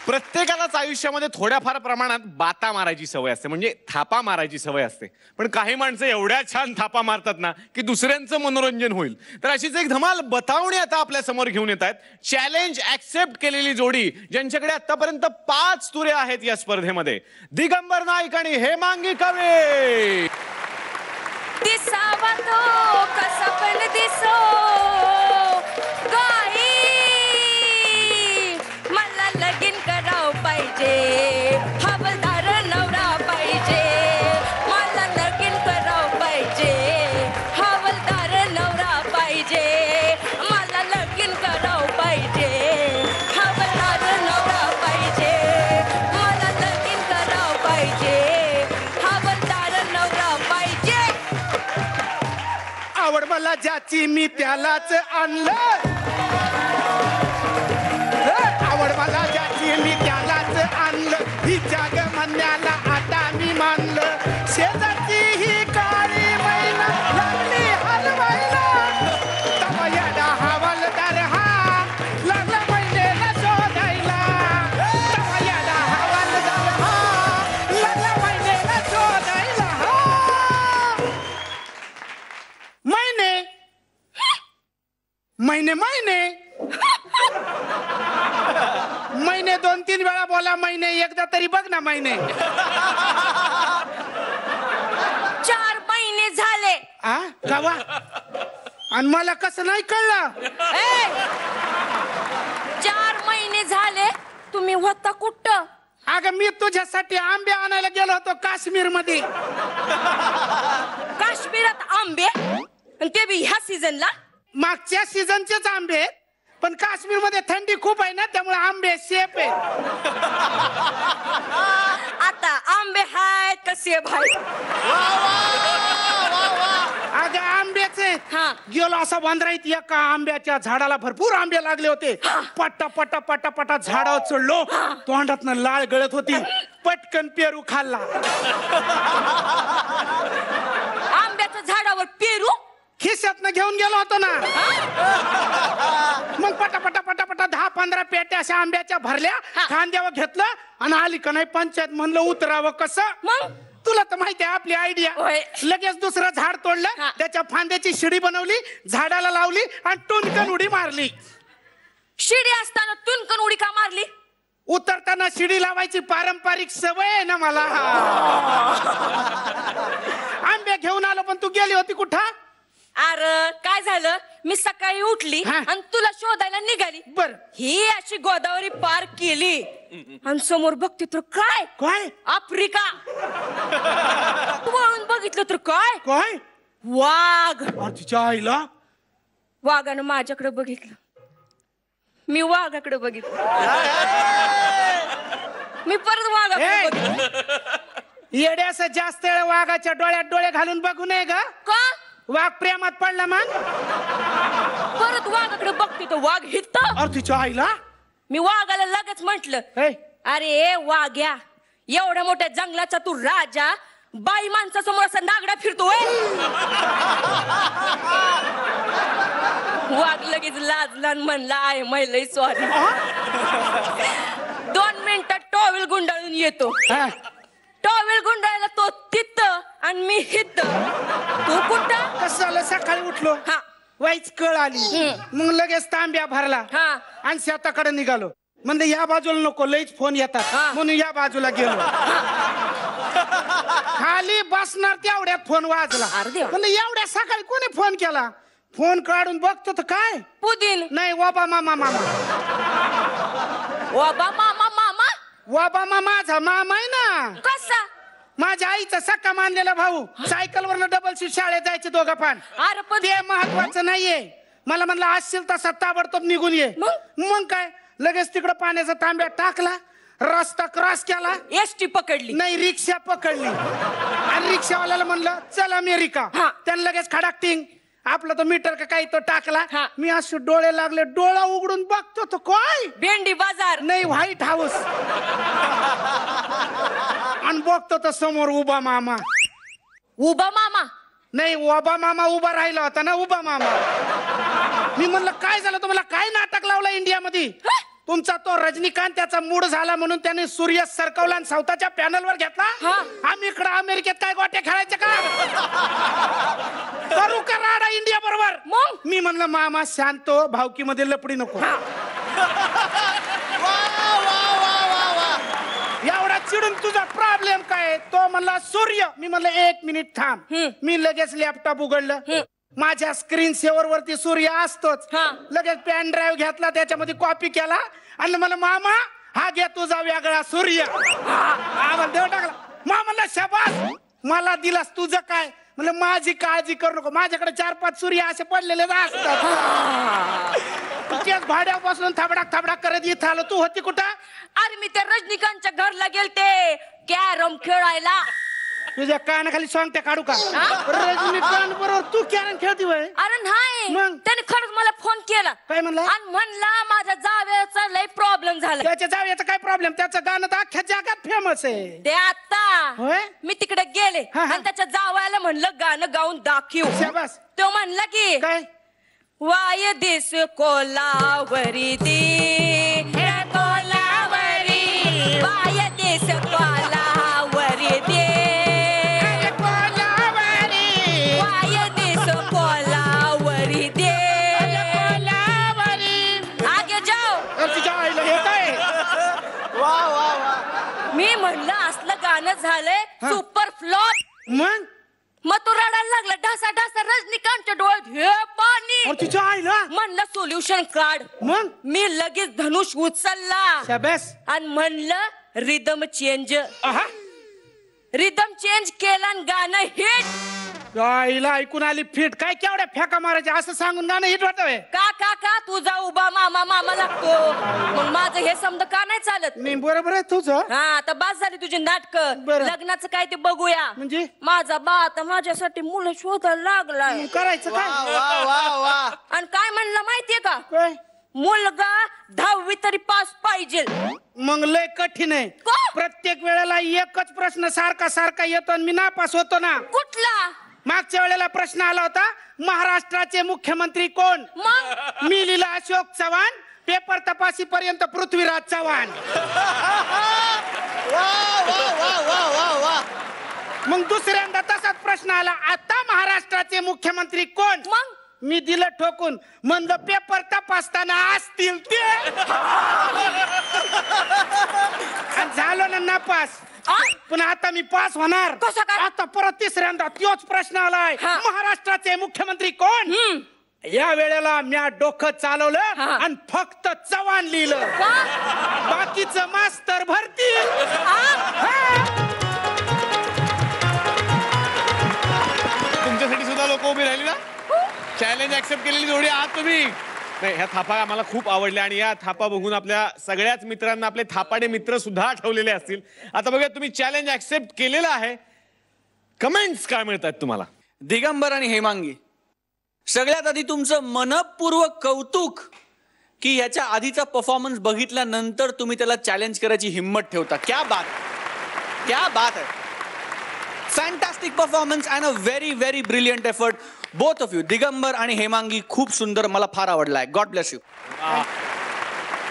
प्रत्येकालाच आयुष्यामध्ये थोड्याफार प्रमाणात बाता मारायची सवय असते, म्हणजे थापा मारायची सवय असते. पण काही माणसं एवढ्या छान थापा मारतात ना की दुसऱ्यांचं मनोरंजन होईल. तर अशीच एक धमाल बतावणी आता आपल्या समोर घेऊन येत आहेत. चॅलेंज ऍक्सेप्ट केलेली जोडी, ज्यांच्याकडे आतापर्यंत 5 तुरे आहेत या स्पर्धेमध्ये. दिगंबर नाईक आणि हेमांगी कवे. दिसावा तो कसा पण दिसो गाई, मला लगीन करावं पाहिजे, हवालदार नवरा पाहिजे, मला लगीन करावं पाहिजे, हवालदार नवरा पाहिजे, मला लगीन करावं पाहिजे, हवालदार नवरा पाहिजे, मला लगीन करावं पाहिजे, हवालदार नवरा पाहिजे. आवड मला ज्याची मी त्यालाच आणलं, आवड मला ज्याची मी त्यालाच आणलं, ही जाग म्हणण्याला आता मी मानलं. शेजारची ही काळी मैना लागली हलवायला, तवा याला हवालदार हा लागला मैनेला शोधायला, तवा याला हवालदार हा लागला मैनेला शोधायला. मैने मैने मैने मैने 2-3 वेळा बोला, मैने एकदा तरी बघ ना. मैने 4 महिने झाले. गावा आणि मला कसं नाही कळलं. 4 महिने झाले. तुम्ही होता कुठं? अगं मी तुझ्यासाठी आंबे आणायला गेलो होतो काश्मीर मध्ये. काश्मीरात आंबे, आणि ते बी ह्या सीझनला? मागच्या सीझनचेच आंबे, पण काश्मीर मध्ये थंडी खूप आहे ना, त्यामुळे आंबे सेफ आहे. आता आंबे हाय कसे भाई? अगं आंब्याचे हा. गेलो असा वांद्राईत एका आंब्याच्या झाडाला भरपूर आंबे लागले होते. पट्टा पट्टा पट्टा पट्टा झाडावर चढलो, तोंडातनं लाळ गळत होती, पटकन पेरू खाल्ला. आंब्याच्या झाडावर पेरू खिशातनं घेऊन गेलो होतो ना. मग पटा पटा पटा पटा 10-15 पेट्या अशा आंब्याच्या भरल्या, खांद्यावर घेतलं आणि आली का नाही पंचायत. म्हणलं उतरावं कसं. मग तुला तर माहिती आहे आपली आयडिया. लगेच दुसरं झाड तोडलं, त्याच्या फांद्याची शिडी बनवली, झाडाला लावली आणि टुनकन उडी मारली. शिडी असताना तुनकन उडी का मारली? उतरताना शिडी लावायची पारंपरिक सवय आहे ना मला. आंबे घेऊन आलो, पण तू गेली होती कुठं? अरे काय झालं, मी सकाळी उठली आणि तुला शोधायला निघाली. बर, ही अशी गोदावरी पार केली आणि समोर बघते तर काय काय आफ्रिका. वळून बघितलं तर काय काय वाघ. तिच्या आईला वाघानं माझ्याकडे बघितलं, मी वाघाकडे बघितलं, मी परत वाघाकडे बघितलं. येड्यास जास्त वेळ वाघाच्या डोळ्यात डोळे घालून बघू नये का? वाघ प्रेमात पडला मग. परत वाघाकडे बघते तर वाघ हित. तिच्या आईला मी वाघाला लगेच म्हंटल, अरे वाघ्या, एवढ्या मोठ्या जंगलाचा तू राजा बाई माणसासमोर असा नागडा फिरतोय. वाघ लगेच लाजला म्हणला, आहे महिला सॉरी. 2 मिनिटात टॉवेल गुंडाळून येतो. टॉवेल गुंडाळला तो तिथं आणि मी हित. तू कुठं? कसं झालं, सकाळी उठलो, वाईच कळ आली, मग लगेच तांब्या भरला आणि शेताकडे निघालो. म्हणजे या बाजूला नको, लईच फोन येतात, म्हणून या बाजूला गेलो. खाली बसणार तेवढ्यात फोन वाजला. म्हणजे एवढ्या सकाळी कोणी फोन केला? फोन काढून बघतो तर काय, पुदीन नाही, ओबामा मामा. ओबामा मामा? ओबामा माझा मामा आहे ना. कसा? माझ्या आईचा सक्का मानलेला भाऊ. सायकल वरनं डबल सीट शाळेत जायचे दोघं पण. अरे पण ते महत्वाचं नाहीये. मला म्हणलं असशील तसा ताबडतोब निघून ये. मग काय, लगेच तिकडं पाण्याचा तांब्या टाकला, रस्ता क्रॉस केला, एसटी पकडली, नाही रिक्षा पकडली आणि रिक्षावाल्याला म्हणलं चल अमेरिका. त्यानं लगेच खडाकटिंग आपलं तो मीटर का काही तो टाकला. मी असे डोळे लागले, डोळा उघडून बघतो तो काय, भेंडी बाजार नाही, व्हाईट हाऊस. आणि बघतो तर समोर उभा मामा. उभा मामा नाही, उभा मामा उभा राहिला होता ना, उभा मामा. मी म्हणलं काय झालं तुम्हाला, काय नाटक लावलं इंडियामध्ये? तुमचा तो रजनीकांत त्याचा मूड झाला म्हणून त्याने सूर्य सरकवला आणि साऊथच्या पॅनलवर घेतला. आम्ही इकडे अमेरिकेत काय गोट्या खेळायचे का? करू का राडा इंडिया बरोबर? मग मी म्हणलं मामा शांत हो, भावकीमध्ये लपडी नको. एवढा चिडून तुझा प्रॉब्लेम काय? तो म्हणला सूर्य. मी म्हणलं 1 मिनिट थांब. मी लगेच लॅपटॉप उघडलं. माझ्या स्क्रीन सेव्हर वरती सूर्य असतोच. लगेच पेन ड्राईव्ह घेतला, त्याच्यामध्ये कॉपी केला आणि मला मामा हा घे तुझा वेगळा सूर्य. आम्हाला देव टाकला. मामाला शाबास, मला दिलास. तुझं काय? म्हणजे माझी काळजी करू नको, माझ्याकडे 4-5 सूर्य असे पडलेले असतात. तेच भाड्यापासून थाबडाक थाबडाक करत इथं आलो. तू होती कुठं? अरे मी त्या रजनीकांतच्या घरला गेलते कॅरम खेळायला. तुझ्या कानाखाली सांगते काढू का? रजनीकांत बरोबर तू कॅरम खेळती वय? अरे नाही, मग? त्याने खरंच मला फोन केला. काय म्हणला? आणि म्हणला माझ्या जावयाचा लय प्रॉब्लेम झाला. त्याच्या जावयाचा काय प्रॉब्लेम? त्याचं गाणं तर अख्ख्या जगात फेमस आहे. ते आता होय? मी तिकडे गेले आणि त्याच्या जावयाला म्हणलं गाणं गाऊन दाखव. शाबास. तो म्हणला की काय? Why this Kolaveri Di Kolaveri, why this Kolaveri Di why this Kolaveri Di. आगे जाओ. तुझ्या आईला हे काय? मी म्हणलं असलं गाणं झालंय सुपर फ्लॉप. मग तो रडायला लागला. ढासा ढासा रजनीकांतच्या डोळ्यात हे पाणी. तुझ्या आईला म्हणलं सोल्युशन काढ. मग मी लगेच धनुष उचलला शाबास. आणि म्हणलं रिदम चेंज. रिदम चेंज केला आणि गाणं हिट. आईला ऐकून आली फिट. काय केवढ्या फेका मारायचे असं सांगून गाणं हिट होतं. का का का तुझा उभा मामा मामा लागतो. मग माझं हे समज का नाही चालत? नाही बरोबर आहे तुझं. हा आता बास झाली तुझी नाटक. बरं. लग्नाचं काय ते बघूया. म्हणजे माझा बा आता माझ्यासाठी मुलं शोधायला लागलाय. करायचं काय? आणि काय म्हणलं माहितीये का? काय? मुलगा 10वी तरी पास पाहिजे. मग लय कठीण आहे. का? प्रत्येक वेळेला एकच प्रश्न सारखा सारखा येतो आणि मी नापास होतो ना. कुठला? मागच्या वेळेला प्रश्न आला होता, महाराष्ट्राचे मुख्यमंत्री कोण? मग मी लिहिला अशोक चव्हाण. पेपर तपासी पर्यंत पृथ्वीराज चव्हाण. मग दुसऱ्यांदा तसाच प्रश्न आला, आता महाराष्ट्राचे मुख्यमंत्री कोण? मग मी दिलं ठोकून. म्हणलं पेपर तपासताना असतील ते. आणि झालो ना नापास. पण आता मी पास होणार. कसं काय? आता परत तिसऱ्यांदा तोच प्रश्न आलाय, महाराष्ट्राचे मुख्यमंत्री कोण? या वेळेला म्या डोकं चालवलं आणि फक्त चव्हाण लिहिलं. बाकीचं मास्तर भरती. तुमच्यासाठी सुद्धा लोक उभी राहिली ना. चॅलेंज ऍक्सेप्ट केलेली जोडी आहात तुम्ही. नाही, ह्या थापा आम्हाला खूप आवडल्या आणि या थापा बघून आपल्या सगळ्याच मित्रांना आपले थापाडे मित्र सुद्धा आठवलेले असतील. आता बघा, तुम्ही चॅलेंज ऍक्सेप्ट केलेलं आहे. कमेंट्स काय मिळतात तुम्हाला? दिगंबर आणि हेमांगी, सगळ्यात आधी तुमचं मनपूर्वक कौतुक की ह्याच्या आधीचा परफॉर्मन्स बघितल्यानंतर तुम्ही त्याला चॅलेंज करायची हिम्मत ठेवता. क्या बात, क्या बात आहे. Fantastic performance and a very very brilliant effort both of you. Digambar आणि हेमांगी खूप सुंदर, मला फार आवडलाय. God bless you.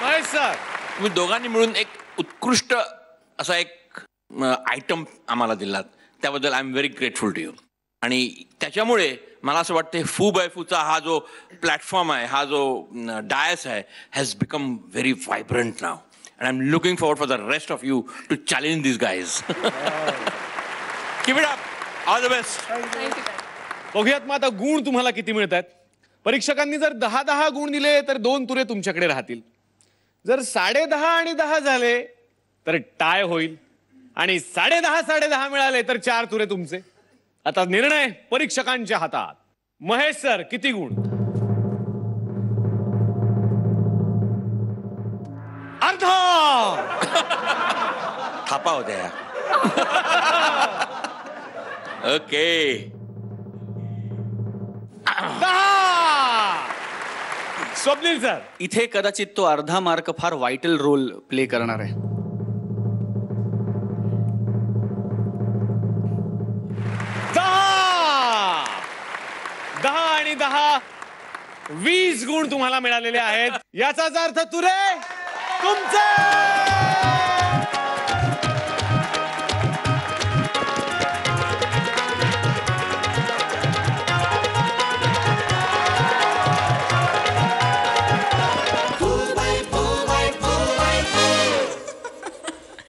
Mahesh sir, तुम्ही दोघांनी मिळून एक उत्कृष्ट असा एक आयटम आम्हाला दिलात, त्याबद्दल I am very grateful to you. आणि त्याच्यामुळे मला असं वाटतं फू बाय फूचा हा जो प्लॅटफॉर्म आहे, हा जो डायस आहे, has become very vibrant now. And I am looking forward for the rest of you to challenge this guys. Keep it up. All the best. बघूयात मग आता गुण तुम्हाला किती मिळत आहेत. परीक्षकांनी जर 10-10 गुण दिले तर 2 तुरे तुमच्याकडे राहतील. जर 10.5 आणि 10 झाले तर टाय होईल. आणि 10.5 मिळाले तर 4 तुरे तुमचे. आता निर्णय परीक्षकांच्या हातात. महेश सर, किती गुण? अर्धा. थापा होत्या. ओके. 10. स्वप्नील सर, इथे कदाचित तो अर्धा मार्क फार वाईटल रोल प्ले करणार आहे. 10 आणि 10 20 गुण तुम्हाला मिळालेले आहेत. याचाच अर्थ तुरे तुमचे